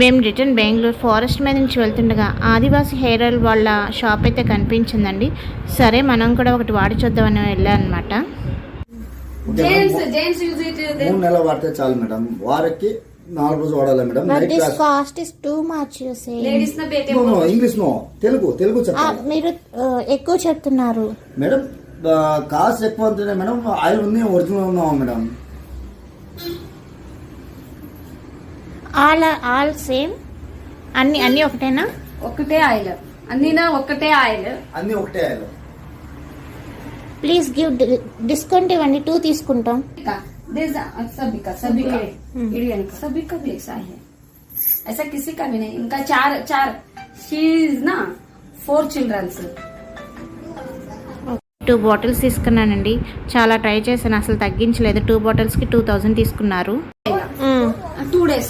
మేము return Bengaluru forest మీద నుంచి వెళ్తుండగా ఆదివాసి హెయిర్ ఆయిల్ వాళ్ళ షాప్ అయితే కనిపించిందండి. సరే మనం కూడా ఒకటి వాడి చూద్దామని వెళ్ళాం అనమాట. 3 నెలలు వాడితే చాలు మేడం. వారికి 4 రోజులు వాడాలి madam. Cost is too much. English no, Telugu చెప్పాలి. మీరు ఎక్కువ చెప్తున్నారు మేడం. కాస్ట్ ఎక్కువ అంటేనే మేడం. ఆయిల్ ఉంది, ఒరిజినల్ ఉన్నావా మేడం? All same. అన్ని ఒకటేనా? ఒకటే ఆయిల్. అన్ని ఒకటే ఆయిల్. ప్లీజ్ గివ్ డిస్కౌంట్ ఇవ్వండి. 2 తీసుకుంటాం. सभी का प्लेस है, ऐसा किसी का भी नहीं. इनका चार शी इज ना 4 चिल्ड्रंस. 2 బాటిల్స్ తీసుకున్నానండి. చాలా ట్రై చేశాను, అసలు తగ్గించలేదు. 2 బాటిల్స్ కి 2000 తీసుకున్నారు. 2 days